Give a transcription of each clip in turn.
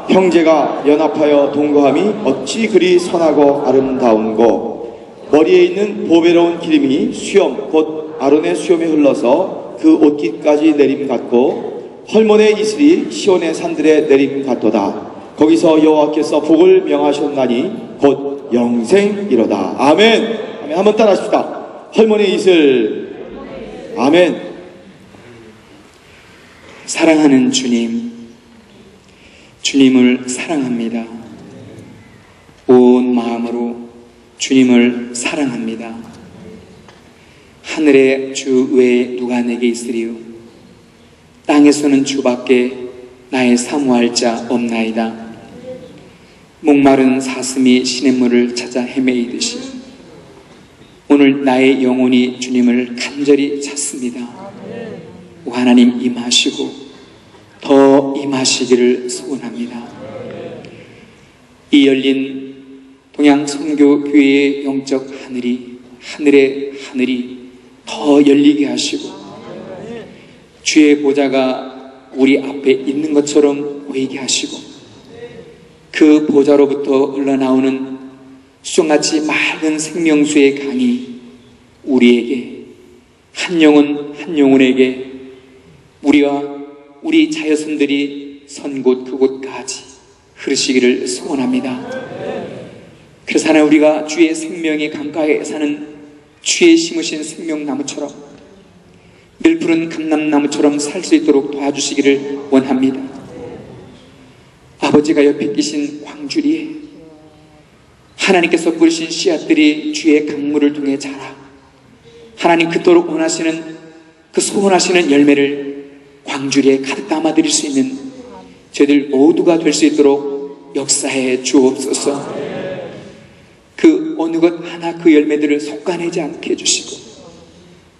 형제가 연합하여 동거함이 어찌 그리 선하고 아름다운고. 머리에 있는 보배로운 기름이 수염 곧 아론의 수염에 흘러서 그 옷깃까지 내림 같고 헐몬의 이슬이 시온의 산들에 내림 같도다. 거기서 여호와께서 복을 명하셨나니 곧 영생이로다. 아멘. 아멘. 한번 따라 하십시다. 헐몬의 이슬. 아멘. 사랑하는 주님, 주님을 사랑합니다. 온 마음으로 주님을 사랑합니다. 하늘의 주 외에 누가 내게 있으리요? 땅에서는 주밖에 나의 사모할 자 없나이다. 목마른 사슴이 시냇물을 찾아 헤매이듯이 오늘 나의 영혼이 주님을 간절히 찾습니다. 오 하나님 임하시고 더 임하시기를 소원합니다. 이 열린 동양선교교회의 영적 하늘의 하늘이 더 열리게 하시고 주의 보좌가 우리 앞에 있는 것처럼 보이게 하시고 그 보좌로부터 흘러나오는 수정같이 맑은 생명수의 강이 우리에게 한 영혼 한 영혼에게 우리와 우리 자녀손들이 선 곳 그곳까지 흐르시기를 소원합니다. 그래서 하나 우리가 주의 생명의 강가에 사는 주의 심으신 생명나무처럼 늘 푸른 감람나무처럼 살 수 있도록 도와주시기를 원합니다. 아버지가 옆에 계신 광주리에 하나님께서 뿌리신 씨앗들이 주의 강물을 통해 자라 하나님 그토록 원하시는 그 소원하시는 열매를 광주리에 가득 담아드릴 수 있는 저희들 모두가 될 수 있도록 역사해 주옵소서. 그 어느 것 하나 그 열매들을 솎아내지 않게 해주시고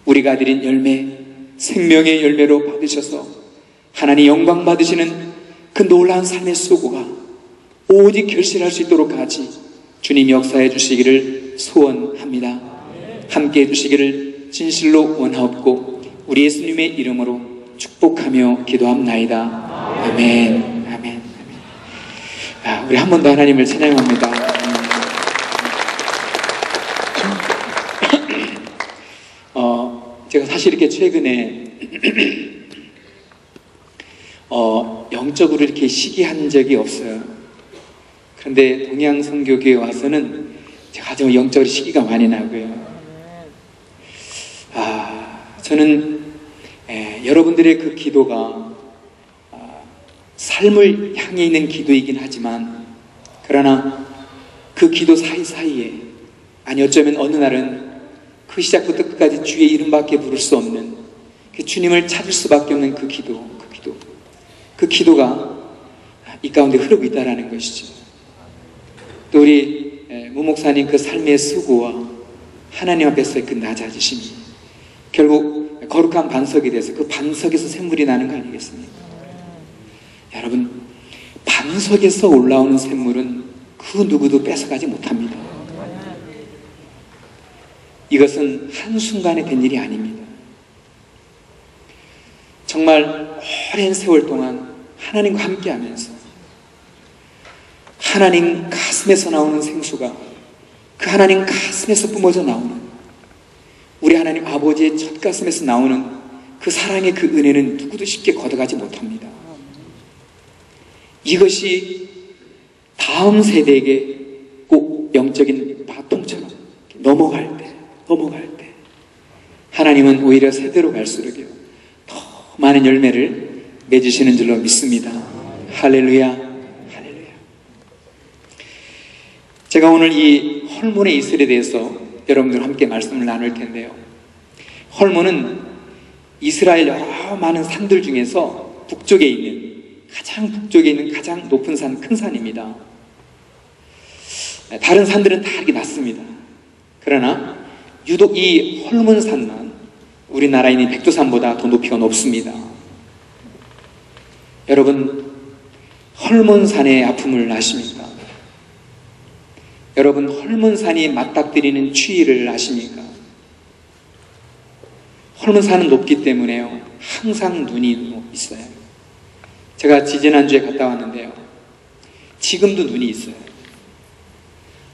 우리가 드린 열매 생명의 열매로 받으셔서 하나님 영광 받으시는 그 놀라운 삶의 수고가 오직 결실할 수 있도록 하지 주님 역사해 주시기를 소원합니다. 함께 해주시기를 진실로 원하옵고 우리 예수님의 이름으로 축복하며 기도합나이다. 아멘. 아멘. 아, 우리 한 번 더 하나님을 찬양합니다. 제가 사실 이렇게 최근에 영적으로 이렇게 시기한 적이 없어요. 그런데 동양선교교회에 와서는 제가 아주 영적으로 시기가 많이 나고요. 저는 여러분들의 그 기도가 삶을 향해 있는 기도이긴 하지만 그러나 그 기도 사이사이에 아니 어쩌면 어느 날은 그 시작부터 끝까지 주의 이름밖에 부를 수 없는 그 주님을 찾을 수밖에 없는 그 기도가 이 가운데 흐르고 있다는 것이죠. 또 우리 무 목사님 그 삶의 수고와 하나님 앞에서의 그 낮아지심이 결국 거룩한 반석이 돼서 그 반석에서 샘물이 나는 거 아니겠습니까? 여러분, 반석에서 올라오는 샘물은 그 누구도 뺏어가지 못합니다. 이것은 한순간에 된 일이 아닙니다. 정말 오랜 세월 동안 하나님과 함께 하면서 하나님 가슴에서 나오는 생수가 그 하나님 가슴에서 뿜어져 나오는 우리 하나님 아버지의 첫 가슴에서 나오는 그 사랑의 그 은혜는 누구도 쉽게 걷어가지 못합니다. 이것이 다음 세대에게 꼭 영적인 바통처럼 넘어갈 때 하나님은 오히려 세대로 갈수록요 더 많은 열매를 맺으시는 줄로 믿습니다. 할렐루야, 할렐루야. 제가 오늘 이 헐몬의 이슬에 대해서 여러분들과 함께 말씀을 나눌 텐데요. 헐몬은 이스라엘 여러 많은 산들 중에서 가장 북쪽에 있는 가장 높은 산, 큰 산입니다. 다른 산들은 다 이렇게 낮습니다. 그러나 유독 이 헐몬산만 우리나라에 있는 백두산보다 더 높이가 높습니다. 여러분, 헐몬산의 아픔을 아십니까? 여러분, 헐몬산이 맞닥뜨리는 추위를 아십니까? 헐몬산은 높기 때문에요 항상 눈이 있어요. 제가 지지난주에 갔다 왔는데요 지금도 눈이 있어요.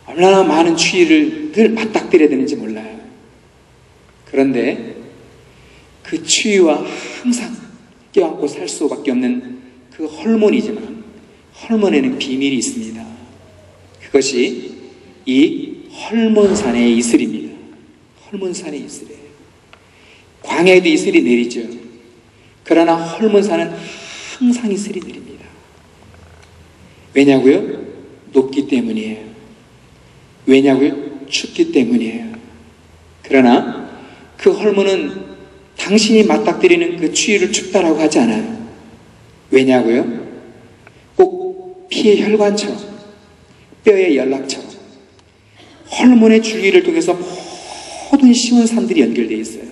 얼마나 많은 추위를 늘 맞닥뜨려야 되는지 몰라요. 그런데 그 추위와 항상 껴안고 살 수밖에 없는 그 헐몬이지만 헐몬에는 비밀이 있습니다. 그것이 이 헐몬산의 이슬입니다. 헐몬산의 이슬이에요. 광야에도 이슬이 내리죠. 그러나 헐몬산은 항상 이슬이 내립니다. 왜냐고요? 높기 때문이에요. 왜냐고요? 춥기 때문이에요. 그러나 그 헐몬은 당신이 맞닥뜨리는 그 추위를 춥다라고 하지 않아요. 왜냐고요? 꼭 피의 혈관처럼, 뼈의 연락처럼 헐몬의 줄기를 통해서 모든 시원산들이 연결되어 있어요.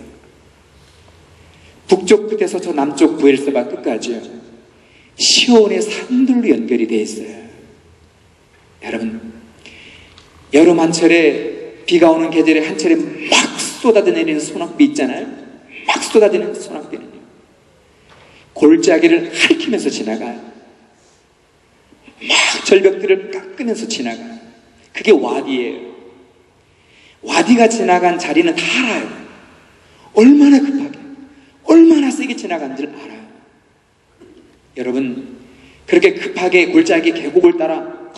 북쪽 끝에서 저 남쪽 부엘세바 끝까지요. 시온의 산들로 연결이 되어 있어요. 여러분, 여름 한철에 비가 오는 계절에 한철에 막 쏟아내리는 소낙비 있잖아요. 막 쏟아지는 소낙비는요. 골짜기를 핥히면서 지나가요. 막 절벽들을 깎으면서 지나가요. 그게 와디예요. 와디가 지나간 자리는 다 알아요. 얼마나 급하게, 얼마나 세게 지나간지를 알아요. 여러분, 그렇게 급하게 골짜기 계곡을 따라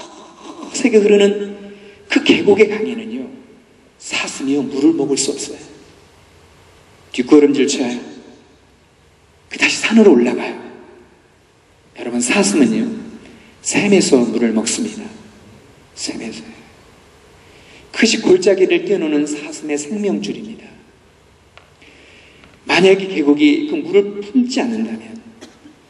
거세게 흐르는 그 계곡의 강에는요, 사슴이요 물을 먹을 수 없어요. 뒷걸음질 쳐요. 그 다시 산으로 올라가요. 여러분, 사슴은요 샘에서 물을 먹습니다. 샘에서요. 그것이 골짜기를 뛰어노는 사슴의 생명줄입니다. 만약에 계곡이 그 물을 품지 않는다면,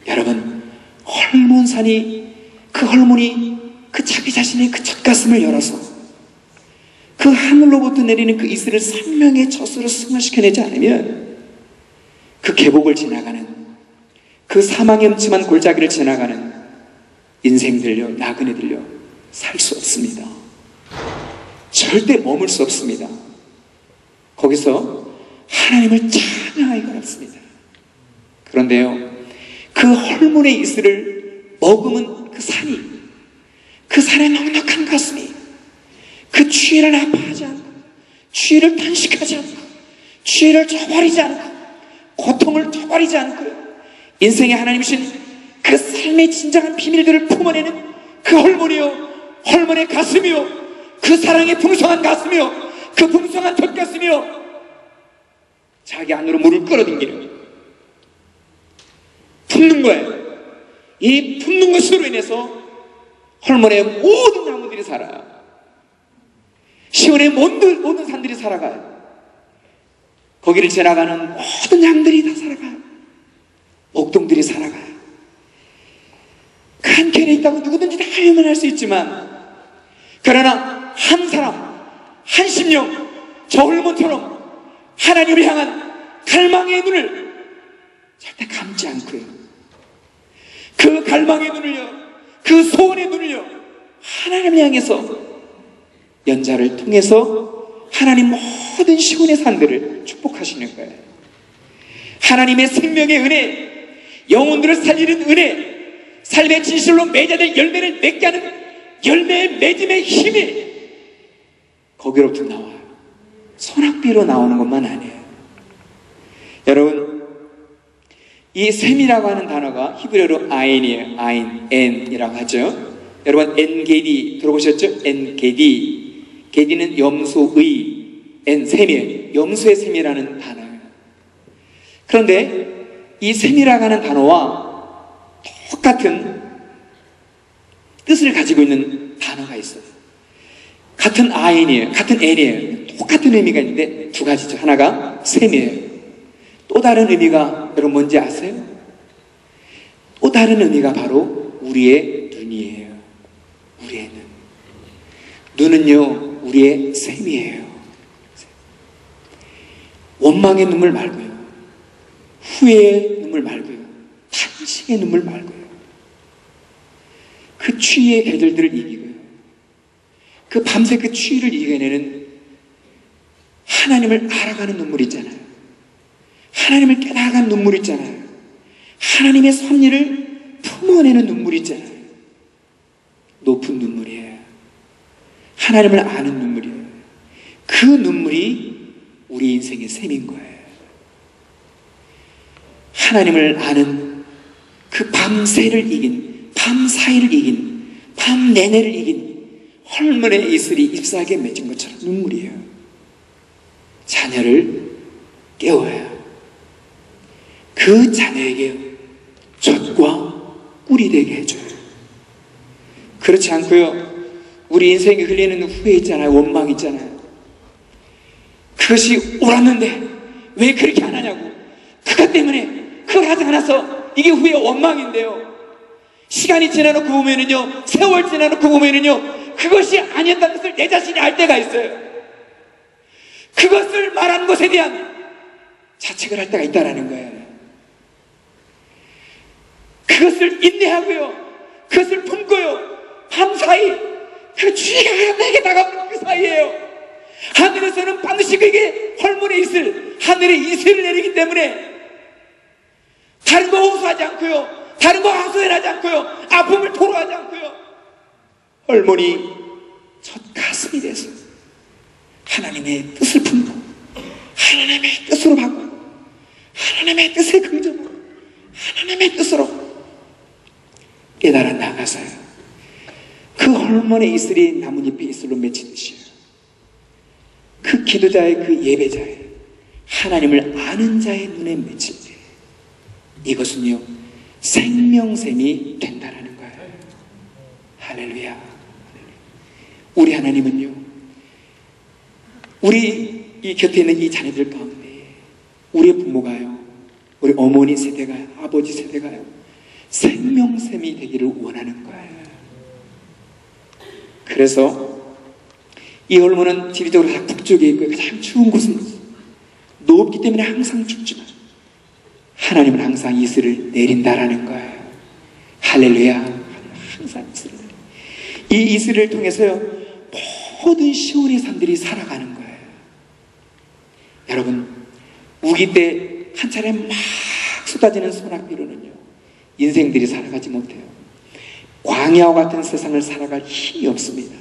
여러분, 헐몬산이, 그 헐몬이 그 자기 자신의 그 젖가슴을 열어서 그 하늘로부터 내리는 그 이슬을 생명의 젖으로 승화시켜내지 않으면 그 계곡을 지나가는, 그 사망의 음침한 골짜기를 지나가는 인생들요, 나그네들요, 살 수 없습니다. 절대 머물 수 없습니다. 거기서 하나님을 찬양하기 어렵습니다. 그런데요, 그 헐몬의 이슬을 머금은 그 산이, 그 산의 넉넉한 가슴이 그 추위를 아파하지 않고, 추위를 탄식하지 않고, 추위를 저버리지 않고, 고통을 저버리지 않고, 인생의 하나님이신 그 삶의 진정한 비밀들을 품어내는 그 헐몬이요, 헐몬의 가슴이요, 그 사랑의 풍성한 가슴이요, 그 풍성한 젖가슴이요, 자기 안으로 물을 끌어당기는, 품는 거예요. 이 품는 것으로 인해서 헐몬의 모든 나무들이 살아요. 시온의 모든 산들이 살아가요. 거기를 지나가는 모든 양들이 다 살아가요. 목동들이 살아가요. 그 한 켠에 있다고 누구든지 다 외면할 수 있지만, 그러나 한 사람, 한 심령, 저 헐몬처럼 하나님을 향한 갈망의 눈을 절대 감지 않고요, 그 갈망의 눈을요, 그 소원의 눈을요, 하나님을 향해서 연자를 통해서 하나님 모든 시온의 산들을 축복하시는 거예요. 하나님의 생명의 은혜, 영혼들을 살리는 은혜, 삶의 진실로 맺어낼 열매를 맺게 하는 열매의 맺음의 힘이 거기로부터 나와요. 소낙비로 나오는 것만 아니에요. 여러분, 이 셈이라고 하는 단어가 히브리어로 아인이에요. 아인, 엔이라고 하죠. 여러분, 엔게디 들어보셨죠? 엔게디. 게디는 염소의, 엔, 셈이에요. 염소의 셈이라는 단어예요. 그런데 이 셈이라고 하는 단어와 똑같은 뜻을 가지고 있는 단어가 있어요. 같은 아인이에요. 같은 엔이에요. 똑같은 의미가 있는데 두 가지죠. 하나가 셈이에요. 또 다른 의미가 여러분 뭔지 아세요? 또 다른 의미가 바로 우리의 눈이에요. 우리의 눈. 눈은요, 우리의 셈이에요. 원망의 눈물 말고요, 후회의 눈물 말고요, 탄식의 눈물 말고요, 그 추위의 계절들을 이기고요, 그 밤새 그 추위를 이겨내는 하나님을 알아가는 눈물 있잖아요. 하나님을 깨달아가는 눈물 있잖아요. 하나님의 섭리를 품어내는 눈물 있잖아요. 높은 눈물이에요. 하나님을 아는 눈물이에요. 그 눈물이 우리 인생의 셈인 거예요. 하나님을 아는 그 밤새를 이긴, 밤사이를 이긴, 밤내내를 이긴 헐문의 이슬이 잎사귀에 맺은 것처럼 눈물이에요. 자녀를 깨워요. 그 자녀에게 젖과 꿀이 되게 해줘요. 그렇지 않고요, 우리 인생에 흘리는 후회 있잖아요. 원망 있잖아요. 그것이 옳았는데 왜 그렇게 안 하냐고. 그것 때문에 그걸 하지 않아서 이게 후회 원망인데요. 시간이 지나놓고 보면은요, 세월 지나놓고 보면은요, 그것이 아니었다는 것을 내 자신이 알 때가 있어요. 그것을 말하는 것에 대한 자책을 할 때가 있다라는 거예요. 그것을 인내하고요, 그것을 품고요, 밤사이 그 주의가 내게 다가오는 그 사이에요. 하늘에서는 반드시 그에게 헐문의 이슬, 하늘의 이슬을 내리기 때문에 다른 거 호소하지 않고요, 다른 거 하소연하지 않고요, 아픔을 토로하지 않고요, 헐문이 첫 가슴이 돼서 하나님의 뜻을 품고 하나님의 뜻으로 바꾸고 하나님의 뜻에 긍정하고 하나님의 뜻으로 깨달아 나가서요, 그 헐문의 이슬이 나뭇잎에 이슬로 맺히듯이요, 그 기도자의, 그 예배자의, 하나님을 아는 자의 눈에 맺힐 때 이것은요 생명샘이 된다라는 거예요. 할렐루야. 우리 하나님은요, 우리 이 곁에 있는 이 자녀들 가운데 우리의 부모가요, 우리 어머니 세대가요, 아버지 세대가요, 생명샘이 되기를 원하는 거예요. 그래서 이 헐문은 지리적으로 다 북쪽에 있고 가장 추운 곳에 있어요. 높기 때문에 항상 춥지만 하나님은 항상 이슬을 내린다라는 거예요. 할렐루야. 항상 이슬을 내린다. 이 이슬을 통해서요 모든 시온의 산들이 살아가는 거예요. 여러분, 우기 때 한 차례 막 쏟아지는 소낙비로는요 인생들이 살아가지 못해요. 광야와 같은 세상을 살아갈 힘이 없습니다.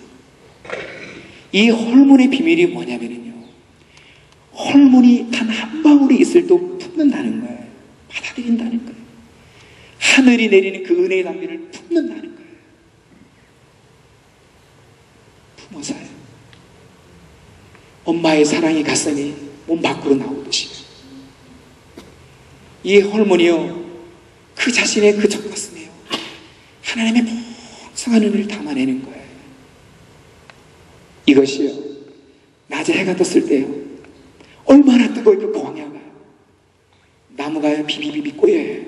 이 헐문의 비밀이 뭐냐면요, 헐문이 단 한 방울의 이슬도 품는다는 거예요. 받아들인다는 거예요. 하늘이 내리는 그 은혜의 담비를 품는다는 거예요. 품어서요, 엄마의 사랑이 가슴이 몸 밖으로 나오듯이 이 헐문이요 그 자신의 그 젖가슴에요 하나님의 풍성한 은혜를 담아내는 거예요. 이것이요 낮에 해가 떴을 때요 얼마나 뜨거울 그 광야가, 나무가요 비비비비 꼬여요.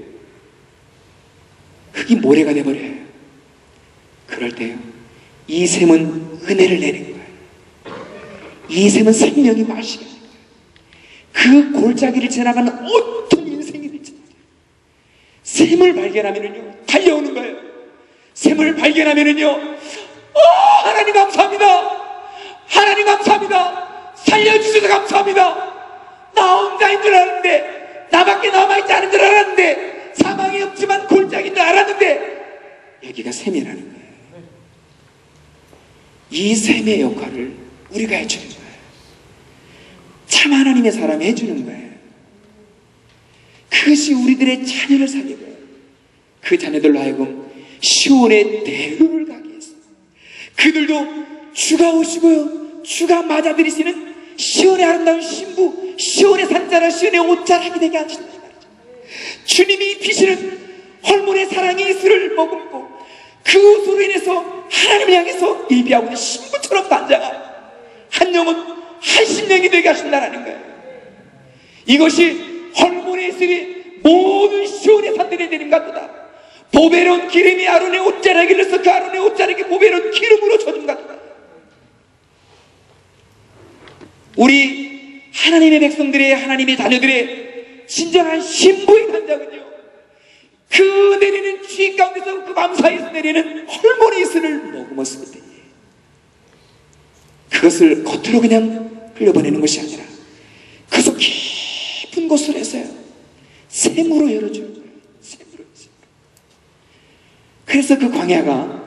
흙이 모래가 돼버려요. 그럴 때요 이 샘은 은혜를 내는 거예요. 이 샘은 생명이 마시게 하는 거예요. 그 골짜기를 지나가는 어떤 인생이 될지 샘을 발견하면은요 달려오는 거예요. 샘을 발견하면은요 하나님 감사합니다, 하나님 감사합니다, 살려주셔서 감사합니다. 나 혼자인 줄 알았는데, 나밖에 남아있지 않은 줄 알았는데, 사망이 없지만 골짜기인 줄 알았는데 여기가 샘이라는 거예요. 이 샘의 역할을 우리가 해주는 거예요. 참 하나님의 사람이 해주는 거예요. 그것이 우리들의 자녀를 살리고 그 자녀들로 하여금 시온의 대로를 가게 했어요. 그들도 주가 오시고요 주가 맞아들이시는 시온의 아름다운 신부, 시온의 산자라, 시온의 옷자락이 되게 하신다 말이죠. 주님이 피시는 헐문의 사랑의 이슬을 머금고 그 옷으로 인해서 하나님을 향해서 예비하고 있는 신부처럼 단장한 한 영혼 한 심령이 되게 하신다는 거예요. 이것이 헐문의 이슬이 모든 시온의 산들에 내린 같도다. 보배로운 기름이 아론의 옷자락에 흘러서 그 아론의 옷자락에 보배로운 기름으로 젖은 같도다. 우리 하나님의 백성들의, 하나님의 자녀들의 진정한 신부의 단장은요 그 내리는 주의 가운데서 그 밤사이에서 내리는 헐문의 이슬을 머금었을 때 그것을 겉으로 그냥 흘려보내는 것이 아니라 그 속 깊은 곳을 해서요 샘으로 열어주는 거예요. 샘으로. 그래서 그 광야가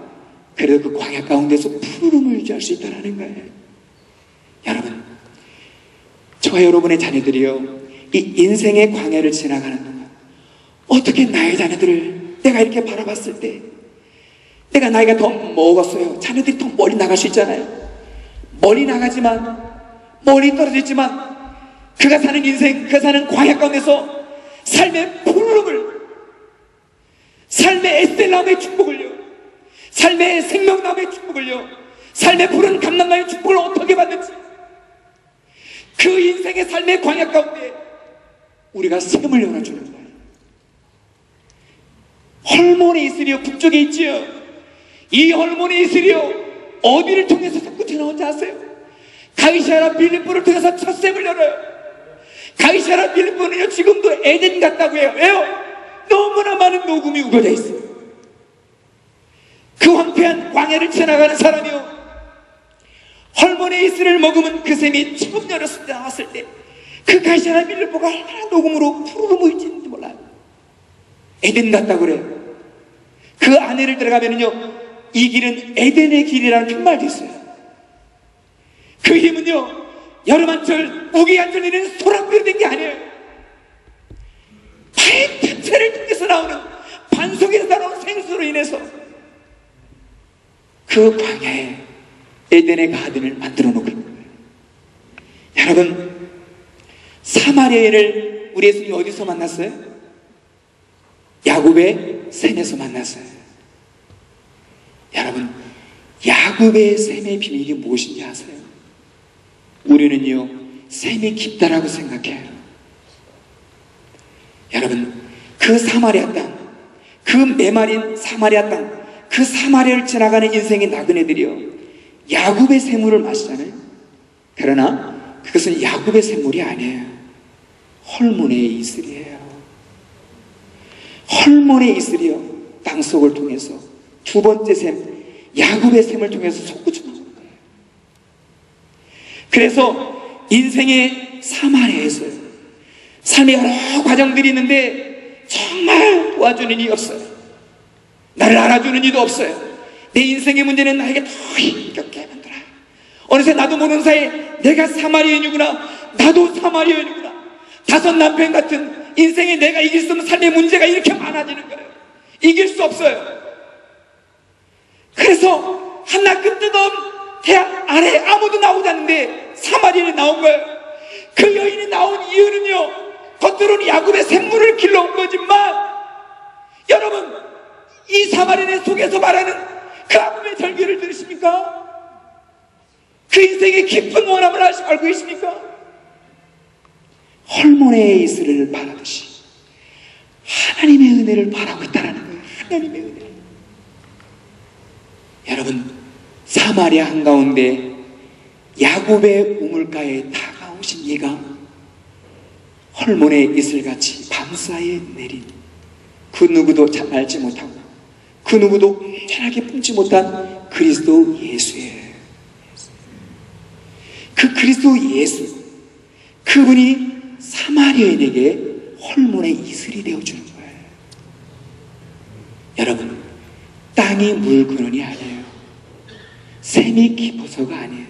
그래도 그 광야 가운데서 푸름을 유지할 수 있다는 거예요. 여러분, 저와 여러분의 자녀들이요, 이 인생의 광야를 지나가는 동안 어떻게 나의 자녀들을 내가 이렇게 바라봤을 때, 내가 나이가 더 먹었어요. 자녀들이 더 멀리 나갈 수 있잖아요. 멀리 나가지만, 멀리 떨어지지만, 그가 사는 인생, 그가 사는 광야 가운데서 삶의 푸름을, 삶의 에스텔나무의 축복을요, 삶의 생명나무의 축복을요, 삶의 푸른 감람나무의 축복을 어떻게 받는지, 그 인생의 삶의 광야 가운데 우리가 샘을 열어주는 거예요. 헐몬의 이슬이요, 북쪽에 있지요. 이 헐몬의 이슬이요, 어디를 통해서 솟구쳐 나온지 아세요? 가이샤라 빌립보를 통해서 첫 샘을 열어요. 가이샤라 빌립보는요, 지금도 에덴 같다고 해요. 왜요? 너무나 많은 녹음이 우겨져 있어요. 그 황폐한 광야를 지나가는 사람이요, 헐몬의 이슬을 먹으면 그 샘이 처음 열었을 때, 나왔을 때 그 가이샤라 빌립보가 얼마나 녹음으로 푸르르 보일지는 몰라요. 에덴 같다고 그래요. 그 안에를 들어가면은요, 이 길은 에덴의 길이라는 푯말도 있어요. 그 힘은요, 여름 한철, 우기 한철 내리는 소란비로 된 게 아니에요. 파인 틈새를 통해서 나오는, 반석에서 나오는 생수로 인해서 그 광야에 에덴의 가든을 만들어 놓고 있는 거예요. 여러분, 사마리아인을 우리 예수님이 어디서 만났어요? 야곱의 샘에서 만났어요. 여러분, 야곱의 샘의 비밀이 무엇인지 아세요? 우리는요, 샘이 깊다라고 생각해요. 여러분, 그 사마리아 땅, 그 메마린 사마리아 땅, 그 사마리아를 지나가는 인생의 나그네들이요, 야곱의 샘물을 마시잖아요. 그러나 그것은 야곱의 샘물이 아니에요. 헐몬의 이슬이에요. 헐몬의 이슬이요, 땅속을 통해서 두 번째 샘, 야곱의 샘을 통해서 솟구쳐 나오는 거예요. 그래서 인생의 사마리아에서요, 삶의 여러 과정들이 있는데 정말 도와주는 이가 없어요. 나를 알아주는 이도 없어요. 내 인생의 문제는 나에게 더 힘겹게 만들어요. 어느새 나도 모르는 사이에 내가 사마리아인이구나, 나도 사마리아인이구나, 다섯 남편 같은 인생에 내가 이길 수 없는 삶의 문제가 이렇게 많아지는 거예요. 이길 수 없어요. 그래서 한낮 뜨거운 태양 아래 아무도 나오지 않는데 사마리아인이 나온 거예요. 그 여인이 나온 이유는요, 겉으로는 야곱의 샘물을 길러온 거지만, 여러분, 이 사마리아인 속에서 말하는 그 아픔의 절규를 들으십니까? 그 인생의 깊은 원함을 알고 계십니까? 헐몬의 이슬을 바라듯이 하나님의 은혜를 바라고 있다는 거예요. 하나님의 은혜. 여러분, 사마리아 한가운데 야곱의 우물가에 다가오신 이가 헐몬의 이슬같이 밤사이에 내린, 그 누구도 잘 알지 못하고 그 누구도 온전하게 품지 못한 그리스도 예수예요. 그 그리스도 예수, 그분이 사마리아인에게 헐몬의 이슬이 되어주는 거예요. 여러분, 땅이 물 근원이 아니에요. 샘이 깊어서가 아니에요.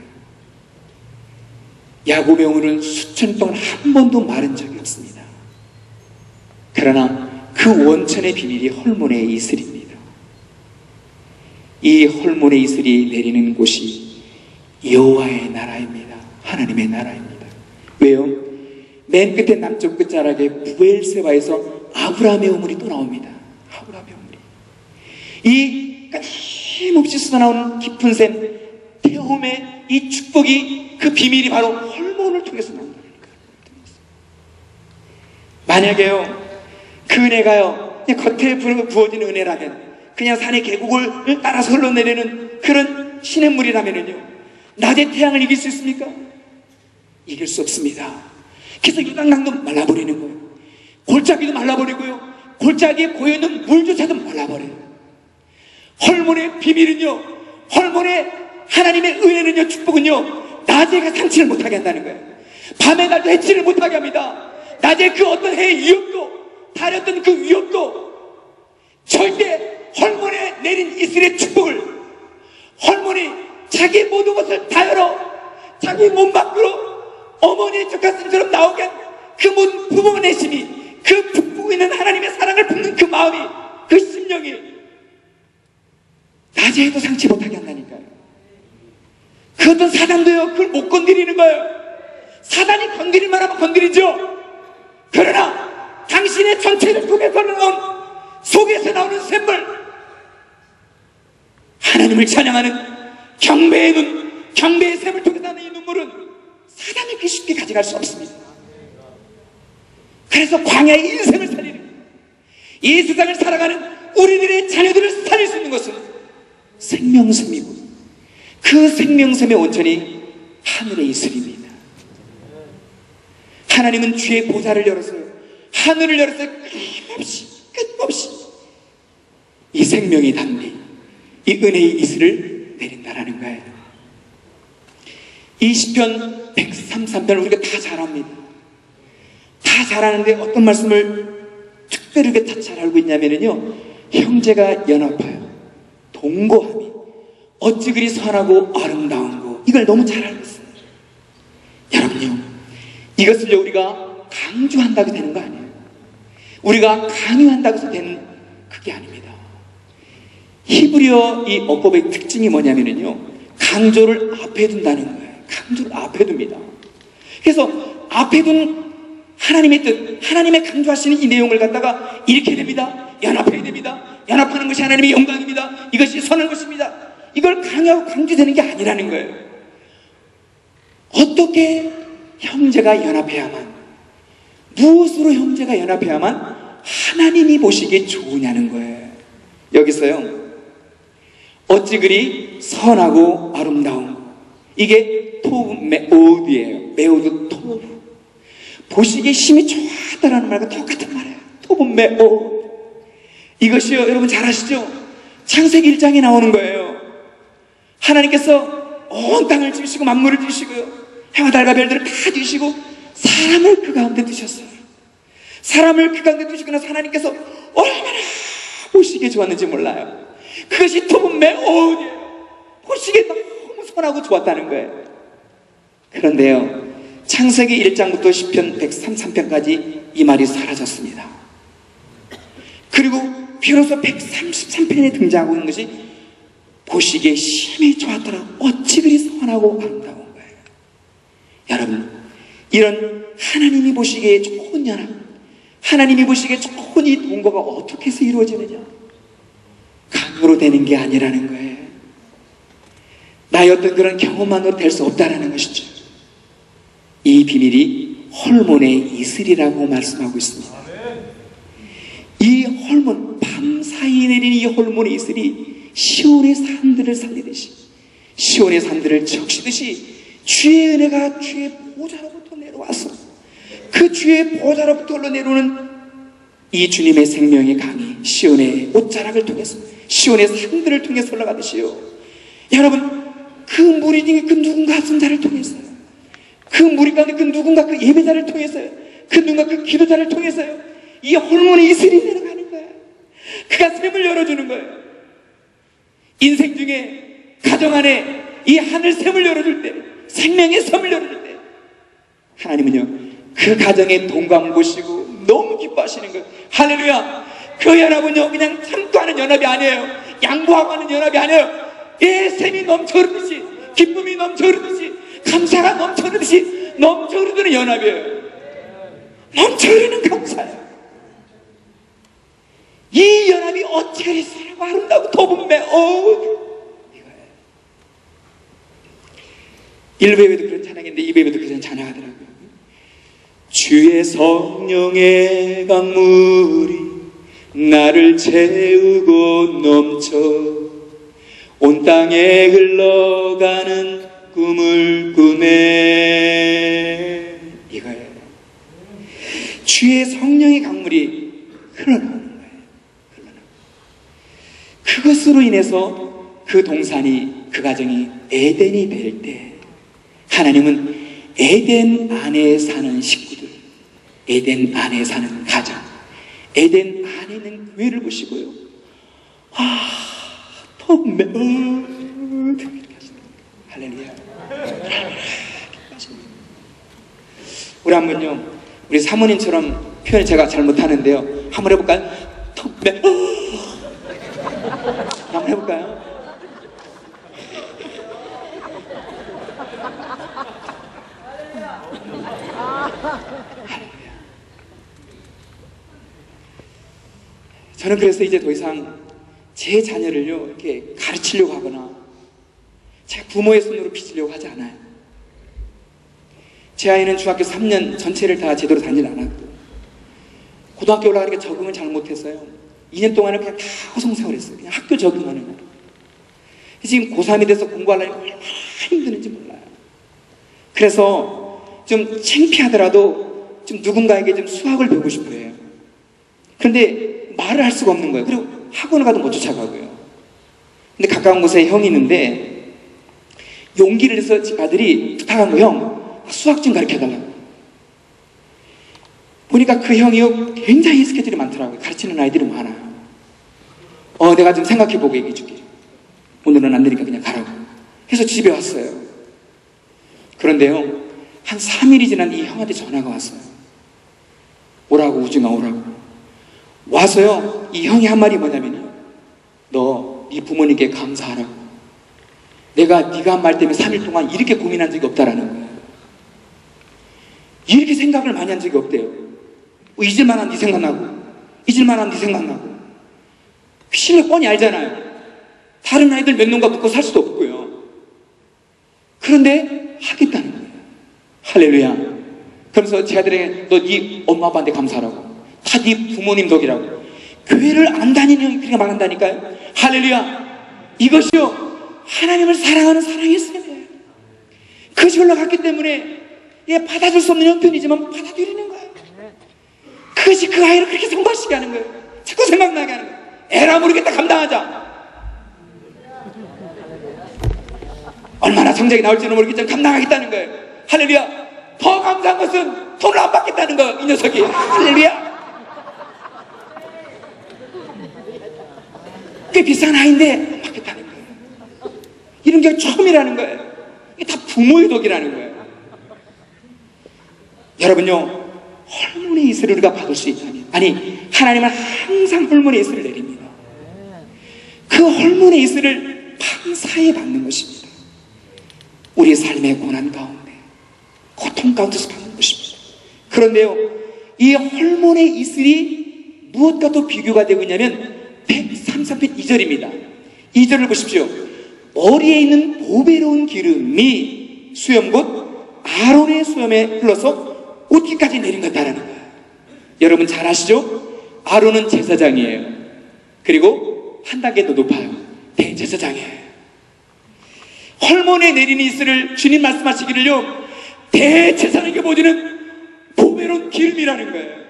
야곱의 우물은 수천 동안 한 번도 마른 적이 없습니다. 그러나 그 원천의 비밀이 헐몬의 이슬입니다. 이 헐몬의 이슬이 내리는 곳이 여호와의 나라입니다. 하나님의 나라입니다. 왜요? 맨 끝에 남쪽 끝자락에 부엘세바에서 아브라함의 우물이 또 나옵니다. 아브라함의 우물이, 이 끊임없이 쏟아나오는 깊은 샘, 태홈의 이 축복이, 그 비밀이 바로 헐몬을 통해서 나온다는 거예요. 만약에요, 그 은혜가요, 그냥 겉에 부어지는 은혜라면, 그냥 산의 계곡을 따라서 흘러내리는 그런 시냇물이라면요, 낮에 태양을 이길 수 있습니까? 이길 수 없습니다. 그래서 요단강도 말라버리는 거예요. 골짜기도 말라버리고요, 골짜기에 고여있는 물조차도 말라버려요. 헐몬의 비밀은요, 헐몬의 하나님의 은혜는요, 축복은요, 낮에가 상치를 못하게 한다는 거예요. 밤에 날도 해치를 못하게 합니다. 낮에 그 어떤 해의 위협도, 달의 어떤 그 위협도 절대 헐몬에 내린 이슬의 축복을, 헐몬이 자기 모든 것을 다 열어 자기 몸 밖으로 어머니의 젖가슴처럼 나오게 한 그 모든 부모의 내심이, 그 북부고 있는 하나님의 사랑을 품는 그 마음이, 그 심령이 낮에 해도 상치 못하게 한다니까요. 그 어떤 사단도요, 그걸 못 건드리는 거예요. 사단이 건드릴 만하면 건드리죠. 그러나 당신의 전체를 통해 걸어놓은 속에서 나오는 샘물, 하나님을 찬양하는 경배의 눈, 경배의 샘을 통해서 나는 이 눈물은 사단이 그렇게 쉽게 가져갈 수 없습니다. 그래서 광야의 인생을 살리는, 이 세상을 살아가는 우리들의 자녀들을 살릴 수 있는 것은 생명샘이고, 그 생명샘의 원천이 하늘의 이슬입니다. 하나님은 주의 보좌를 열어서요, 하늘을 열어서 끝없이 이 생명의 담비, 이 은혜의 이슬을 내린다라는 거예요. 이 시편 133편을 우리가 다 잘 압니다. 다 잘 아는데 어떤 말씀을 특별히 다 잘 알고 있냐면요, 형제가 연합하여 동거함이 어찌 그리 선하고 아름다운고, 이걸 너무 잘 알고 있어요. 여러분요, 이것을요 우리가 강조한다고 되는 거 아니에요. 우리가 강요한다고 해서 되는 그게 아닙니다. 히브리어 이 어법의 특징이 뭐냐면요, 강조를 앞에 둔다는 거예요. 강조를 앞에 둡니다. 그래서 앞에 둔 하나님의 뜻, 하나님의 강조하시는 이 내용을 갖다가 이렇게 됩니다. 연합해야 됩니다. 연합하는 것이 하나님의 영광입니다. 이것이 선한 것입니다. 이걸 강요하고 강조되는 게 아니라는 거예요. 어떻게 형제가 연합해야만, 무엇으로 형제가 연합해야만 하나님이 보시기에 좋으냐는 거예요. 여기서요, 어찌 그리 선하고 아름다운 거, 이게 토브 메오드예요. 메오드 토브, 보시기에 힘이 좋다라는 말과 똑같은 말이에요. 토브 메오드. 이것이요, 여러분 잘 아시죠? 창세기 1장에 나오는 거예요. 하나님께서 온 땅을 지으시고 만물을 지으시고요, 해와 달과 별들을 다 지으시고 사람을 그 가운데 두셨어요. 사람을 그 가운데 두시고 나서 하나님께서 얼마나 보시기에 좋았는지 몰라요. 그것이 토브 메오드예요. 보시기에 너무 선하고 좋았다는 거예요. 그런데요, 창세기 1장부터 시편 133편까지 이 말이 사라졌습니다. 그리고 비로소 133편에 등장하고 있는 것이 보시기에 심히 좋았더라, 어찌 그리 선하고 아름다운 거예요. 여러분, 이런 하나님이 보시기에 좋은 연합, 하나님이 보시기에 좋은 이 동거가 어떻게 해서 이루어지느냐, 강요로 되는 게 아니라는 거예요. 나의 어떤 그런 경험만으로 될 수 없다라는 것이죠. 이 비밀이 홀몬의 이슬이라고 말씀하고 있습니다. 이 홀몬, 밤사이 내리는 이 홀몬의 이슬이 시온의 산들을 살리듯이, 시온의 산들을 적시듯이 주의 은혜가 주의 보좌로부터 내려와서 그 주의 보좌로부터 흘러내려오는 이 주님의 생명의 강이 시온의 옷자락을 통해서, 시온의 산들을 통해서 흘러가듯이요, 여러분, 그 무리 중에 그 누군가 합성자를 통해서요, 그 무리 가운데 그 누군가 그 예배자를 통해서요, 그 누군가 그 기도자를 통해서요, 이 홀몬의 이슬이 내려가는 거예요. 그가 샘을 열어주는 거예요. 인생 중에 가정 안에 이 하늘 샘을 열어줄 때, 생명의 샘을 열어줄 때, 하나님은요 그 가정의 동감을 보시고 너무 기뻐하시는 거예요. 할렐루야. 그 연합은요 그냥 참고 하는 연합이 아니에요. 양보하고 하는 연합이 아니에요. 예, 샘이 넘쳐 흐르듯이, 기쁨이 넘쳐 흐르듯이, 감사가 넘쳐 흐르듯이 넘쳐 흐르는 연합이에요. 넘쳐 흐르는 감사예요. 이 연합이 어찌 그리 선하고 아름다고 도분매, 이거예요. 1배에도 그런 찬양인데 2배에도 그런 찬양하더라고요. 주의 성령의 강물이 나를 채우고 넘쳐 온 땅에 흘러가는 꿈을 꾸네, 이거예요. 주의 성령의 강물이 흘러나오는 거예요. 그것으로 인해서 그 동산이, 그 가정이 에덴이 될 때, 하나님은 에덴 안에 사는 식구들, 에덴 안에 사는 가정, 에덴 안에 있는 교회를 보시고요, 더 매우 우리 한번요, 우리 사모님처럼 표현을 제가 잘 못하는데요, 한번 해볼까요? 한번 해볼까요? 저는 그래서 이제 더 이상 제 자녀를요, 이렇게 가르치려고 하거나 제 부모의 손으로 빚으려고 하지 않아요. 제 아이는 중학교 3년 전체를 다 제대로 다니지 않았고, 고등학교 올라가니까 적응을 잘 못했어요. 2년 동안은 그냥 다 허송세월했어요. 그냥 학교 적응하는 거. 지금 고3이 돼서 공부하려니까 얼마나 힘드는지 몰라요. 그래서 좀 창피하더라도 좀 누군가에게 좀 수학을 배우고 싶어 해요. 그런데 말을 할 수가 없는 거예요. 그리고 학원을 가도 못 쫓아가고요. 근데 가까운 곳에 형이 있는데 용기를 내서 집 아들이 부탁한 거예요. 형, 수학 좀 가르쳐달라고. 보니까 그 형이요, 굉장히 스케줄이 많더라고요. 가르치는 아이들이 많아요. 내가 좀 생각해보고 얘기해줄게. 오늘은 안 되니까 그냥 가라고 해서 집에 왔어요. 그런데요, 한 3일이 지난 이 형한테 전화가 왔어요. 오라고, 우중아 오라고. 와서요, 이 형이 한 말이 뭐냐면요, 너 네 부모님께 감사하라고. 내가 네가 한 말 때문에 3일 동안 이렇게 고민한 적이 없다라는 거예요. 이렇게 생각을 많이 한 적이 없대요. 잊을만 하면 네 생각나고, 잊을만 하면 네 생각나고. 실력 뻔히 알잖아요. 다른 아이들 몇 놈과 붙고 살 수도 없고요. 그런데 하겠다는 거예요. 할렐루야. 그러면서 제 아들에게 너 네 엄마 아빠한테 감사하라고. 다 네 부모님 덕이라고. 교회를 안 다니는 형이 그렇게 말한다니까요. 할렐루야. 이것이요, 하나님을 사랑하는 사랑의 셈이에요. 그것이 올라갔기 때문에 받아줄 수 없는 형편이지만 받아들이는 거예요. 그것이 그 아이를 그렇게 성발시게 하는 거예요. 자꾸 생각나게 하는 거예요. 에라 모르겠다, 감당하자. 얼마나 성적이 나올지는 모르겠지만 감당하겠다는 거예요. 할렐루야. 더 감사한 것은 돈을 안 받겠다는 거, 이 녀석이. 할렐루야. 꽤 비싼 아이인데 안 받겠다는 거예요. 이런 게 처음이라는 거예요. 이게 다 부모의 덕이라는 거예요. 여러분요, 헐몬의 이슬을 우리가 받을 수 있다면, 아니, 하나님은 항상 헐몬의 이슬을 내립니다. 그 헐몬의 이슬을 밤사이에 받는 것입니다. 우리 삶의 고난 가운데, 고통 가운데서 받는 것입니다. 그런데요, 이 헐몬의 이슬이 무엇과도 비교가 되고 있냐면 133편 2절입니다. 2절을 보십시오. 머리에 있는 보배로운 기름이 수염 곧 아론의 수염에 흘러서 옷깃까지 내린 것다라는 거예요. 여러분 잘 아시죠? 아론은 제사장이에요. 그리고 한 단계 더 높아요. 대제사장이에요. 헐몬에 내린 이슬을 주님 말씀하시기를요, 대제사장에게 보여주는 보배로운 기름이라는 거예요.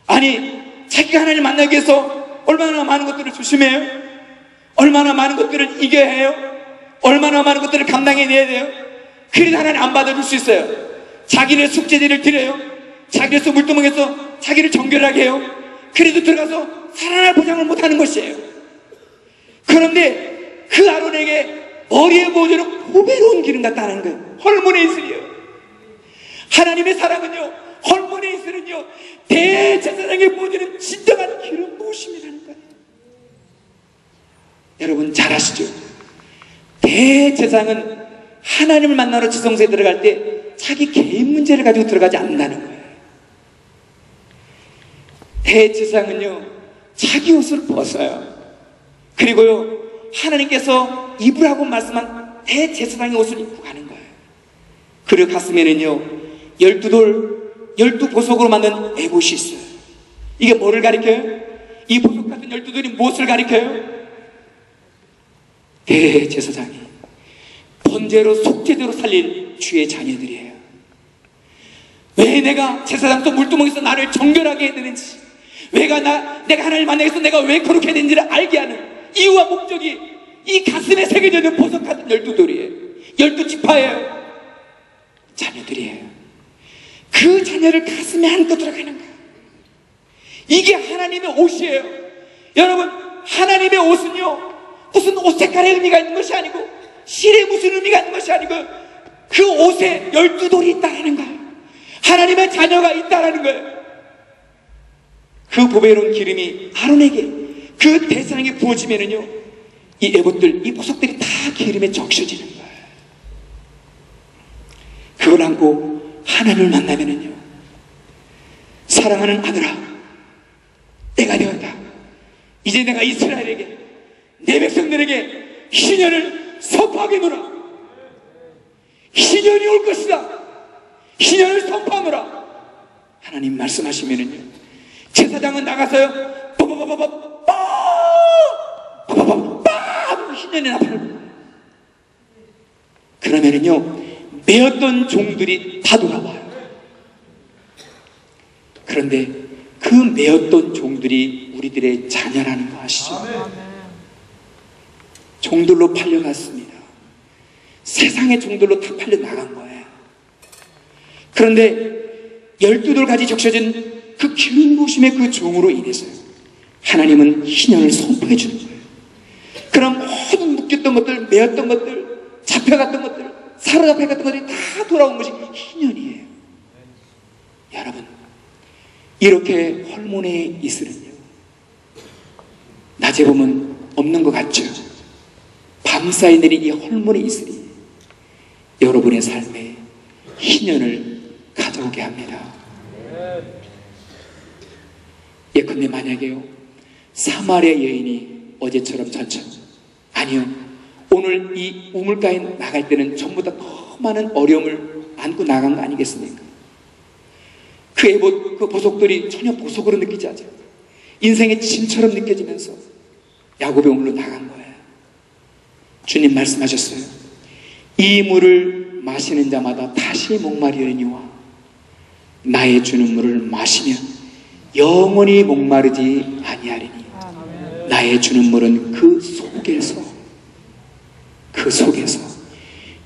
아니, 자기가 하나님을 만나기 위해서 얼마나 많은 것들을 조심해요? 얼마나 많은 것들을 이겨야 해요? 얼마나 많은 것들을 감당해내야 돼요? 그래도 하나님 안 받아줄 수 있어요. 자기네 숙제들을 드려요. 자기네서 물두멍에서 자기를 정결하게 해요. 그래도 들어가서 살아날 보장을 못하는 것이에요. 그런데 그 아론에게 머리에 보여주는 보배로운 기름 같다는 거예요. 헐몬의 이슬이에요. 하나님의 사랑은요, 헐몬의 이슬은요, 대제사장에 보여주는 진정한 기름 부으심이라는 거예요. 여러분 잘 아시죠? 대제사장은 하나님을 만나러 지성소에 들어갈 때 자기 개인 문제를 가지고 들어가지 않는다는 거예요. 대제사장은요, 자기 옷을 벗어요. 그리고요, 하나님께서 입으라고 말씀한 대제사장의 옷을 입고 가는 거예요. 그리고 가슴에는요, 12돌, 12보석으로 만든 에봇이 있어요. 이게 뭐를 가리켜요? 이 보석 같은 12돌이 무엇을 가리켜요? 대제사장이 번제로 속죄제로 살린 주의 자녀들이에요. 왜 내가 제사장도 물두멍에서 나를 정결하게 해야 되는지, 내가 하나님을 만나기 위해서 내가 왜 그렇게 해야 되는지를 알게 하는 이유와 목적이 이 가슴에 새겨져 있는 보석 같은 12돌이에요. 12지파예요. 자녀들이에요. 그 자녀를 가슴에 안고 들어가는 거예요. 이게 하나님의 옷이에요. 여러분, 하나님의 옷은요, 무슨 옷 색깔의 의미가 있는 것이 아니고, 실에 무슨 의미가 있는 것이 아니고, 그 옷에 12돌이 있다는 거예요. 하나님의 자녀가 있다라는 거예요. 그 보배로운 기름이 아론에게 그 대상에 부어지면은요, 이 에봇들, 이 보석들이 다 기름에 적셔지는 거예요. 그걸 안고 하나님을 만나면은요, 사랑하는 아들아, 때가 되었다. 이제 내가 이스라엘에게, 내 백성들에게 희년을 선포하겠노라. 희년이 올 것이다. 희년을 선포하노라. 하나님 말씀하시면은요, 제사장은 나가서요, 희년이 나타나요. 그러면은요, 매었던 종들이 다 돌아와요. 그런데 그 매었던 종들이 우리들의 자녀라는 거 아시죠? 종들로 팔려갔습니다. 세상의 종들로 다 팔려나간 거예요. 그런데 12돌 적셔진 그 기름 부으심의 그 종으로 인해서 하나님은 희년을 선포해 주는 거예요. 그럼 모든 묶였던 것들, 매었던 것들, 잡혀갔던 것들, 사로잡혀갔던 것들이 다 돌아온 것이 희년이에요. 여러분, 이렇게 헐몬의 이슬은요, 낮에 보면 없는 것 같죠? 밤사이 내린 이 헐몬의 이슬이 여러분의 삶에 희년을 가져오게 합니다. 예컨대 만약에요, 사마리아 여인이 어제처럼 전처럼, 아니요, 오늘 이 우물가에 나갈 때는 전부 다 너무 많은 어려움을 안고 나간 거 아니겠습니까? 그 에봇, 그 보석들이 전혀 보석으로 느끼지 않죠. 인생의 짐처럼 느껴지면서 야곱의 우물로 나간 거예요. 주님 말씀하셨어요. 이 물을 마시는 자마다 다시 목마르려니와 나의 주는 물을 마시면 영원히 목마르지 아니하리니 나의 주는 물은 그 속에서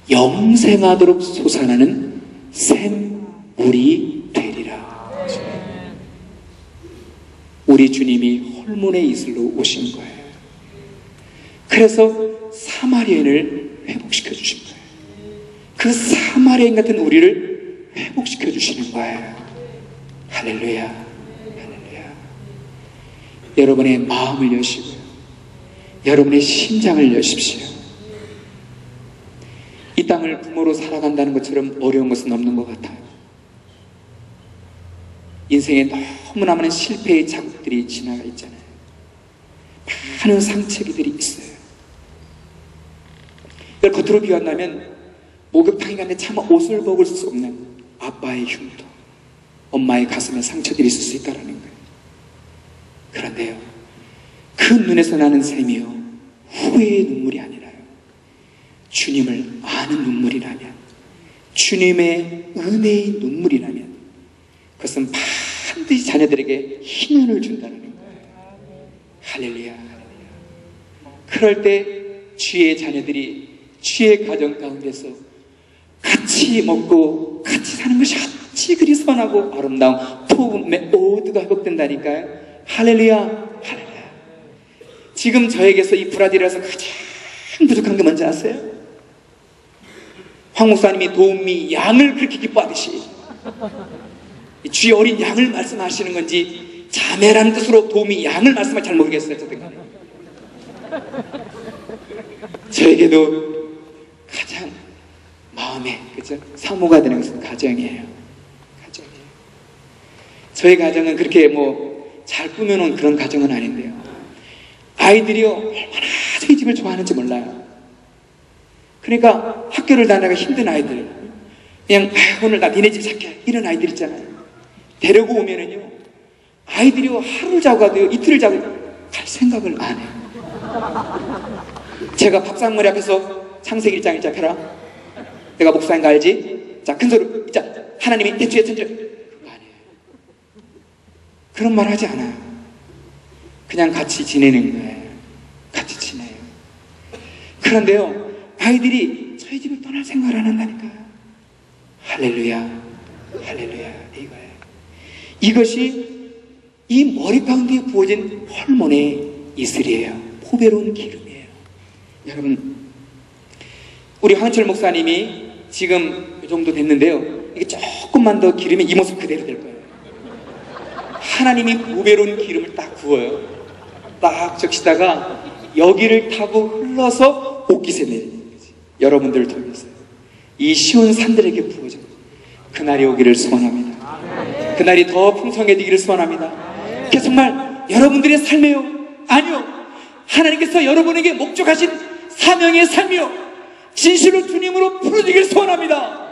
영생하도록 솟아나는 샘물이 되리라. 우리 주님이 홀문의 이슬로 오신 거예요. 그래서 사마리아인을 회복시켜 주신 거예요. 그 사마리아인 같은 우리를 회복시켜 주시는 거예요. 할렐루야, 할렐루야. 여러분의 마음을 여시고요, 여러분의 심장을 여십시오. 이 땅을 부모로 살아간다는 것처럼 어려운 것은 없는 것 같아요. 인생에 너무나 많은 실패의 자국들이 지나가 있잖아요. 많은 상처기들이 있어요. 이걸 겉으로 비wan다면 목욕탕에 갔는데 차마 옷을 벗을 수 없는 아빠의 흉터, 엄마의 가슴에 상처들이 있을 수 있다는 거예요. 그런데요, 그 눈에서 나는 샘이요, 후회의 눈물이 아니라요, 주님을 아는 눈물이라면, 주님의 은혜의 눈물이라면 그것은 반드시 자녀들에게 희년을 준다는 거예요. 할렐루야, 할렐루야. 그럴 때 주의 자녀들이 주의 가정 가운데서 같이 먹고 같이 사는 것이 어찌 그리 선하고 아름다운 복음의 모두가 회복된다니까요. 할렐루야, 할렐루야. 지금 저에게서 이 브라질에서 가장 부족한 게 뭔지 아세요? 황 목사님이 도우미 양을 그렇게 기뻐하듯이 주의 어린 양을 말씀하시는 건지 자매라는 뜻으로 도우미 양을 말씀할지 잘 모르겠어요. 저에게도 가장 마음에, 그죠? 사모가 되는 것은 가정이에요. 가정이에요. 저희 가정은 그렇게 잘 꾸며놓은 그런 가정은 아닌데요, 아이들이요, 얼마나 저희 집을 좋아하는지 몰라요. 그러니까 학교를 다니다가 힘든 아이들, 그냥 오늘 나 니네 집 살게, 이런 아이들 있잖아요. 데리고 오면은요, 아이들이요, 하루를 자고 가도요, 이틀을 자고 갈 생각을 안 해요. 제가 밥상머리 앞에서 창세기 1장 1장 펴라, 내가 목사인 거 알지? 자, 큰 소리, 자, 하나님이 대추의 천지를, 그거 아니에요. 그런 말 하지 않아요. 그냥 같이 지내는 거예요. 같이 지내요. 그런데요, 아이들이 저희 집을 떠날 생각을 안 한다니까요. 할렐루야, 할렐루야, 이거예요. 이것이 이 머리 가운데 부어진 헐몬의 이슬이에요. 포배로운 기름이에요. 여러분, 우리 황철 목사님이 지금 이 정도 됐는데요, 이게 조금 조금만 더 기르면 이 모습 그대로 될 거예요. 하나님이 보배로운 기름을 딱 부어요. 딱 적시다가 여기를 타고 흘러서 옷깃에 내리는 거지. 여러분들을 통해서 이 쉬운 산들에게 부어져 그날이 오기를 소원합니다. 그날이 더 풍성해지기를 소원합니다. 그게 정말 여러분들의 삶이에요? 아니요. 하나님께서 여러분에게 목적하신 사명의 삶이요, 진실로 주님으로 부르짖기를 소원합니다.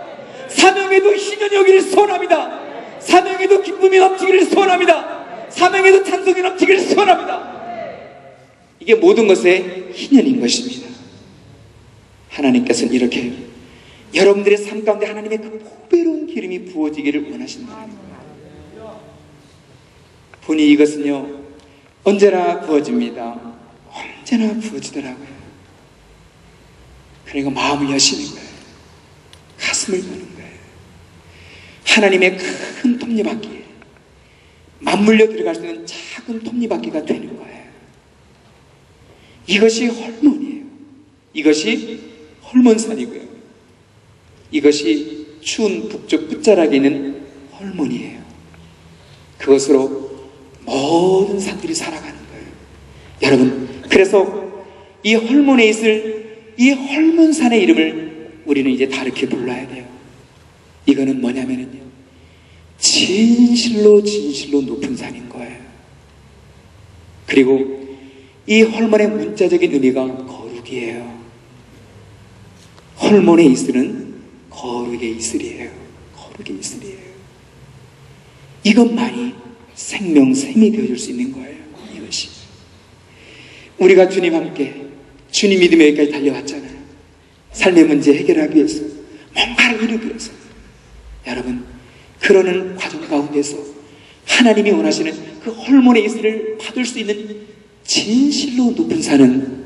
사명에도 희년이 오기를 소원합니다. 사명에도 기쁨이 넘치기를 소원합니다. 사명에도 찬송이 넘치기를 소원합니다. 이게 모든 것의 희년인 것입니다. 하나님께서는 이렇게 해요. 여러분들의 삶 가운데 하나님의 그 보배로운 기름이 부어지기를 원하신다. 보니 이것은요, 언제나 부어집니다. 언제나 부어지더라고요. 그리고 마음을 여시는 거예요. 가슴을 여는 거예요. 하나님의 큰 톱니바퀴에 맞물려 들어갈 수 있는 작은 톱니바퀴가 되는 거예요. 이것이 헐몬이에요. 이것이 헐몬산이고요. 이것이 추운 북쪽 끝자락에 있는 헐몬이에요. 그것으로 모든 산들이 살아가는 거예요. 여러분, 그래서 이 헐몬에 있을 이 헐몬산의 이름을 우리는 이제 다르게 불러야 돼요. 이거는 뭐냐면요, 진실로 높은 산인 거예요. 그리고 이 헐몬의 문자적인 의미가 거룩이에요. 헐몬의 이슬은 거룩의 이슬이에요. 거룩의 이슬이에요. 이것만이 생명샘이 되어줄 수 있는 거예요. 이것이 우리가 주님 함께 주님 믿음에 여기까지 달려왔잖아요. 삶의 문제 해결하기 위해서, 뭔가를 이루기 위해서. 여러분, 그러는 과정 가운데서 하나님이 원하시는 그 헐몬의 이슬을 받을 수 있는 진실로 높은 산은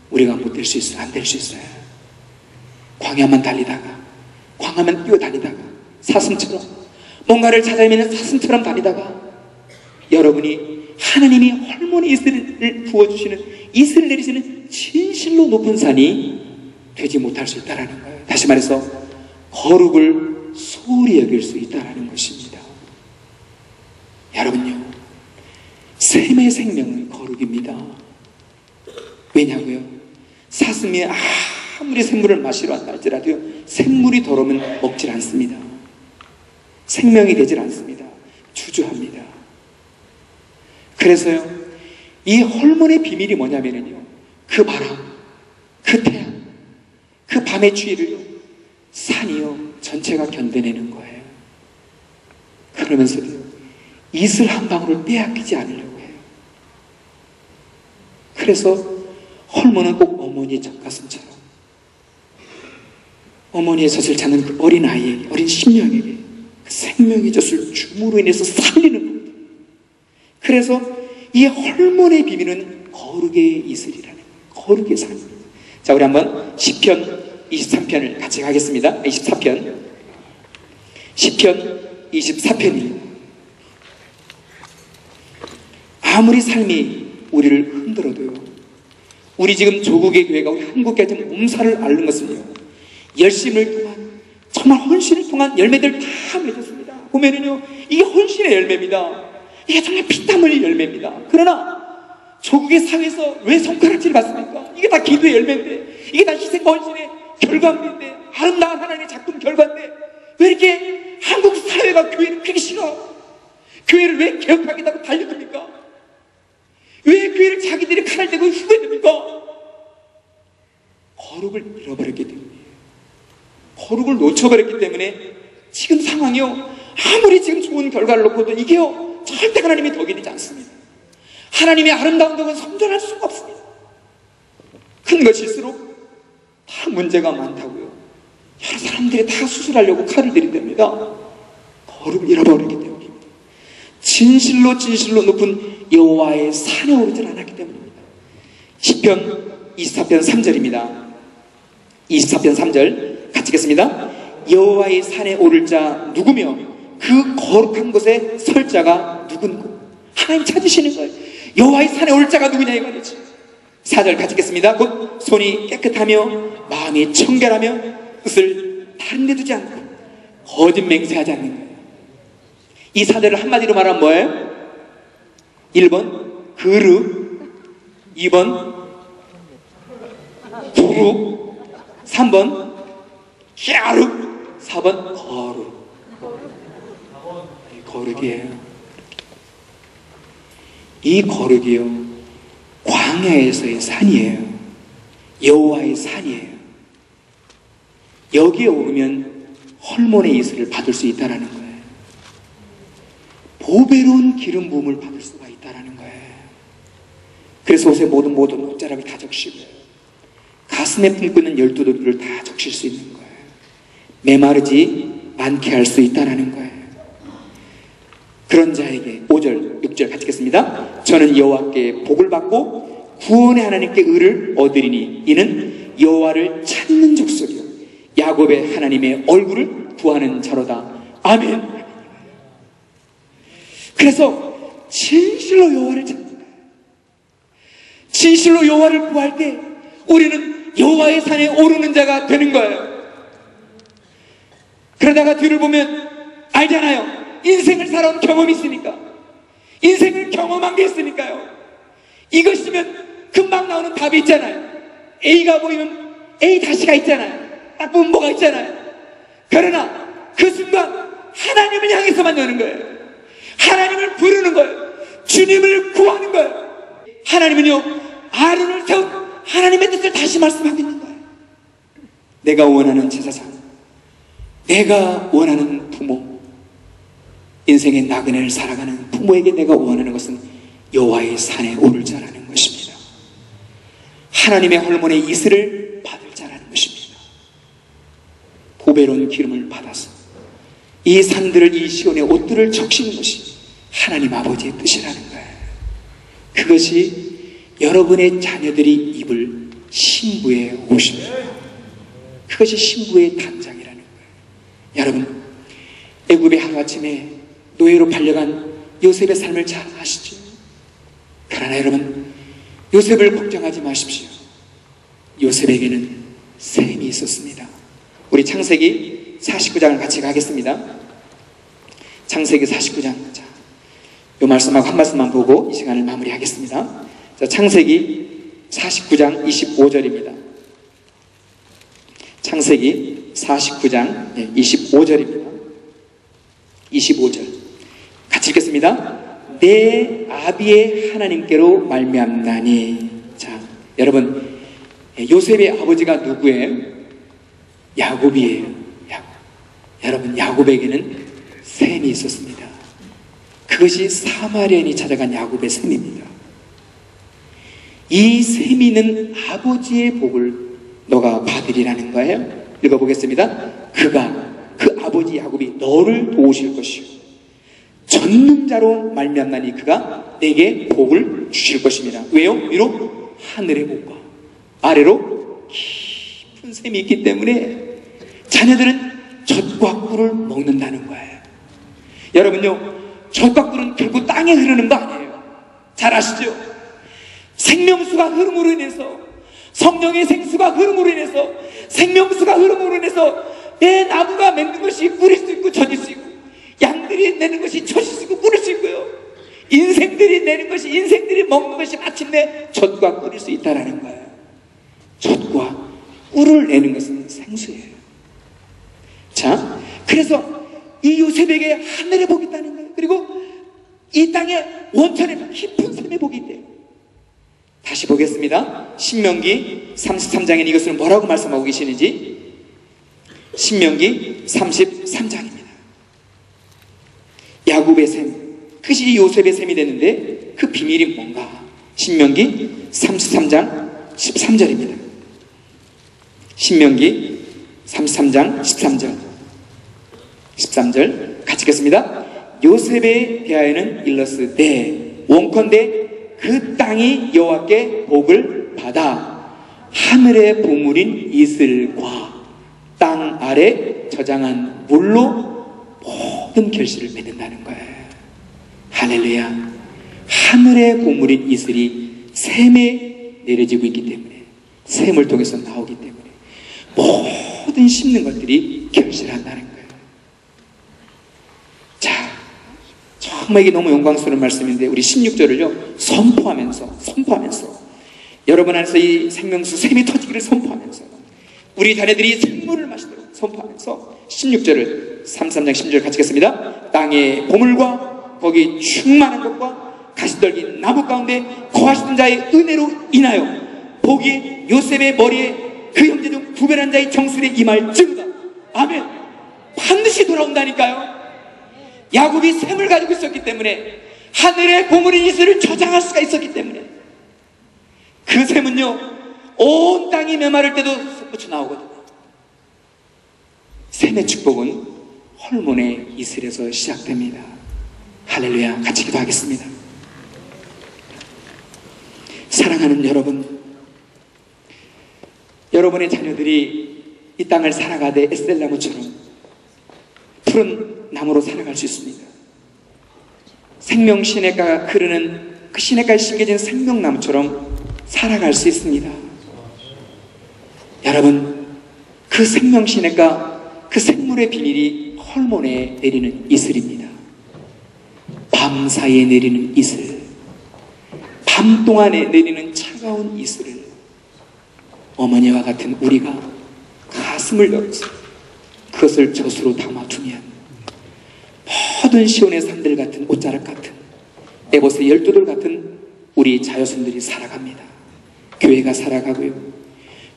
우리가 못 될 수 있어요. 안 될 수 있어요. 광야만 달리다가, 광야만 뛰어다니다가, 사슴처럼 뭔가를 찾아내면 사슴처럼 다니다가, 여러분이 하나님이 헐몬의 이슬을 부어주시는, 이슬을 내리시는 진실로 높은 산이 되지 못할 수 있다는 거예요. 다시 말해서 거룩을 소홀히 여길 수 있다는 것입니다. 여러분요, 샘의 생명은 거룩입니다. 왜냐고요? 사슴이 아무리 샘물을 마시러 한다 할지라도 샘물이 더러우면 먹질 않습니다. 생명이 되질 않습니다. 주저합니다. 그래서요, 이 헐몬의 비밀이 뭐냐면요, 그 바람, 그 태양, 그 밤의 추위를요, 산이요 전체가 견뎌내는 거예요. 그러면서도 이슬 한 방울을 빼앗기지 않으려고 해요. 그래서 헐몬은 꼭 어머니의 젖가슴처럼, 어머니의 젖을 찾는 그 어린 아이에게, 어린 심령에게 그 생명의 젖을 줌으로 인해서 살리는 겁니다. 그래서 이 헐몬의 비밀은 거룩의 이슬이라는 거예요. 거룩의 산입니다. 자, 우리 한번 시편 23편을 같이 가겠습니다. 24편. 시편 24편입니다. 아무리 삶이 우리를 흔들어도요, 우리 지금 조국의 교회가 우리 한국교회 몸살을 앓는 것은요, 열심을 통한, 정말 헌신을 통한 열매들 다 맺었습니다. 보면은요, 이게 헌신의 열매입니다. 이게 정말 피땀 흘린 열매입니다. 그러나 조국의 사회에서 왜 손가락질을 받습니까? 이게 다 기도의 열매인데, 이게 다 희생과 헌신의 결과인데, 아름다운 하나님의 작품 결과인데, 왜 이렇게 한국 사회가 교회를 그렇게 싫어? 교회를 왜 개혁하겠다고 달려듭니까? 왜 교회를 자기들이 칼을 대고 후회됩니까? 거룩을 잃어버렸기 때문이에요. 거룩을 놓쳐버렸기 때문에 지금 상황이요, 아무리 지금 좋은 결과를 놓고도 이게요, 절대 하나님의 덕이 되지 않습니다. 하나님의 아름다운 덕은 성전할 수가 없습니다. 큰 것일수록 다 문제가 많다고요. 여러 사람들이 다 수술하려고 칼을 들이댑니다. 거룩을 잃어버리기 때문입니다. 진실로 높은 여호와의 산에 오르질 않았기 때문입니다. 시편 24편 3절입니다. 24편 3절 같이 읽겠습니다. 여호와의 산에 오를 자 누구며 그 거룩한 곳에 설 자가 누군고. 하나님 찾으시는 거예요. 여호와의 산에 올 자가 누구냐 이거지. 4절 같이 읽겠습니다. 곧 손이 깨끗하며 마음이 청결하며 뜻을 다른 데 두지 않고 거짓 맹세하지 않는 거예요. 이 사대를 한마디로 말하면 뭐예요? 1번 그릇, 2번 두루, 3번 갸륵, 4번 거룩. 거룩이에요. 이 거룩이요, 광야에서의 산이에요. 여호와의 산이에요. 여기에 오르면 헐몬의 이슬을 받을 수 있다는 거예요. 보배로운 기름 부음을 받을 수가 있다는 거예요. 그래서 옷의 모든 옷자락을 다 적시고요, 가슴에 품고 있는 12도끼를 다 적실 수 있는 거예요. 메마르지 않게 할 수 있다는 거예요. 그런 자에게 5절, 6절 같이 읽겠습니다. 저는 여호와께 복을 받고 구원의 하나님께 의를 얻으리니 이는 여호와를 찾는 족속이요 야곱의 하나님의 얼굴을 구하는 자로다. 아멘. 그래서 진실로 여호와를 찾는 거예요. 진실로 여호와를 구할 때 우리는 여호와의 산에 오르는 자가 되는 거예요. 그러다가 뒤를 보면 알잖아요. 인생을 살아온 경험이 있으니까, 인생을 경험한 게 있으니까요. 이것이면 금방 나오는 답이 있잖아요. A가 보이면 A 다시가 있잖아요. 딱 보면 뭐가 있잖아요. 그러나 그 순간 하나님을 향해서만 여는 거예요. 하나님을 부르는 거예요. 주님을 구하는 거예요. 하나님은요, 아론을 세운 하나님의 뜻을 다시 말씀하고 있는 거예요. 내가 원하는 제사장, 내가 원하는 부모, 인생의 나그네를 살아가는 부모에게 내가 원하는 것은 여호와의 산에 오를 자라는 것입니다. 하나님의 헐몬의 이슬을 받을 자라는 것입니다. 보배로운 기름을 받아서 이 산들을, 이 시온의 옷들을 적시는 것이 하나님 아버지의 뜻이라는 거예요. 그것이 여러분의 자녀들이 입을 신부의 옷입니다. 그것이 신부의 단장이라는 거예요. 여러분, 애굽의 하루아침에 노예로 팔려간 요셉의 삶을 잘 아시죠? 그러나 여러분, 요셉을 걱정하지 마십시오. 요셉에게는 셈이 있었습니다. 우리 창세기 49장을 같이 가겠습니다. 창세기 49장. 자, 이 말씀하고 한 말씀만 보고 이 시간을 마무리하겠습니다. 자, 창세기 49장 25절입니다. 창세기 49장 25절입니다. 25절. 같이 읽겠습니다. 내 아비의 하나님께로 말미암나니. 자, 여러분, 요셉의 아버지가 누구예요? 야곱이에요. 야곱. 여러분, 야곱에게는 셈이 있었습니다. 그것이 사마리아인이 찾아간 야곱의 셈입니다. 이 셈이 있는 아버지의 복을 너가 받으리라는 거예요. 읽어보겠습니다. 그 아버지 야곱이 너를 도우실 것이요 전능자로 말미암나니 그가 내게 복을 주실 것입니다. 왜요? 위로 하늘의 복과 아래로 깊은 셈이 있기 때문에 자녀들은 젖과 꿀을 먹는다는 거예요. 여러분요, 젖과 꿀은 결국 땅에 흐르는 거 아니에요. 잘 아시죠? 생명수가 흐름으로 인해서, 성령의 생수가 흐름으로 인해서, 생명수가 흐름으로 인해서 내 나무가 맺는 것이 꿀일 수 있고 젖일 수 있고, 양들이 내는 것이 젖일 수 있고 꿀일 수 있고요, 인생들이 내는 것이, 인생들이 먹는 것이 마침내 젖과 꿀일 수 있다는 거예요. 젖과 꿀을 내는 것은 생수예요. 자, 그래서 이 요셉에게 하늘의 복이 있다는 거예요. 그리고 이 땅에 원천에 깊은 샘의 복이 있대요. 다시 보겠습니다. 신명기 33장에는 이것을 뭐라고 말씀하고 계시는지. 신명기 33장입니다. 야곱의 셈, 그것이 요셉의 셈이 되는데 그 비밀이 뭔가. 신명기 33장 13절입니다. 신명기 33장 13절 같이 읽겠습니다. 요셉에 대하여는 일러스되 원컨대 그 땅이 여호와께 복을 받아 하늘의 보물인 이슬과 땅 아래 저장한 물로 모든 결실을 맺는다는 거예요. 할렐루야. 하늘의 보물인 이슬이 샘에 내려지고 있기 때문에, 샘을 통해서 나오기 때문에 모든 심는 것들이 결실한다는 거예요. 부모에게 너무 영광스러운 말씀인데 우리 16절을요 선포하면서 여러분 안에서 이 생명수 샘이 터지기를 선포하면서 우리 자녀들이 생물을 마시도록 선포하면서 16절을 33장 16절 같이 읽겠습니다. 땅의 보물과 거기 충만한 것과 가시떨기 나무 가운데 거하시던 자의 은혜로 인하여 복이 요셉의 머리에 그 형제 중 부변한 자의 정술에 임할지로다. 아멘. 반드시 돌아온다니까요. 야곱이 샘을 가지고 있었기 때문에 하늘의 보물인 이스를 저장할 수가 있었기 때문에 그 샘은요 온 땅이 메마를 때도 솟구쳐 나오거든요. 샘의 축복은 헐몬의 이슬에서 시작됩니다. 할렐루야. 같이 기도하겠습니다. 사랑하는 여러분, 여러분의 자녀들이 이 땅을 살아가되 에스겔나무처럼 푸른 나무로 살아갈 수 있습니다. 생명시냇가가 흐르는 그 시냇가에 심겨진 생명나무처럼 살아갈 수 있습니다. 여러분, 그 생명시냇가, 그 생물의 비밀이 헐몬에 내리는 이슬입니다. 밤 사이에 내리는 이슬, 밤 동안에 내리는 차가운 이슬을 어머니와 같은 우리가 가슴을 열어서 그것을 젖으로 담아두면 모든 시온의 산들 같은 옷자락 같은 에봇의 열두돌 같은 우리 자녀손들이 살아갑니다. 교회가 살아가고요.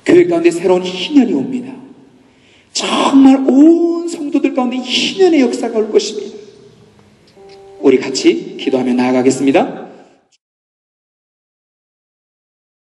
교회 가운데 새로운 희년이 옵니다. 정말 온 성도들 가운데 희년의 역사가 올 것입니다. 우리 같이 기도하며 나아가겠습니다.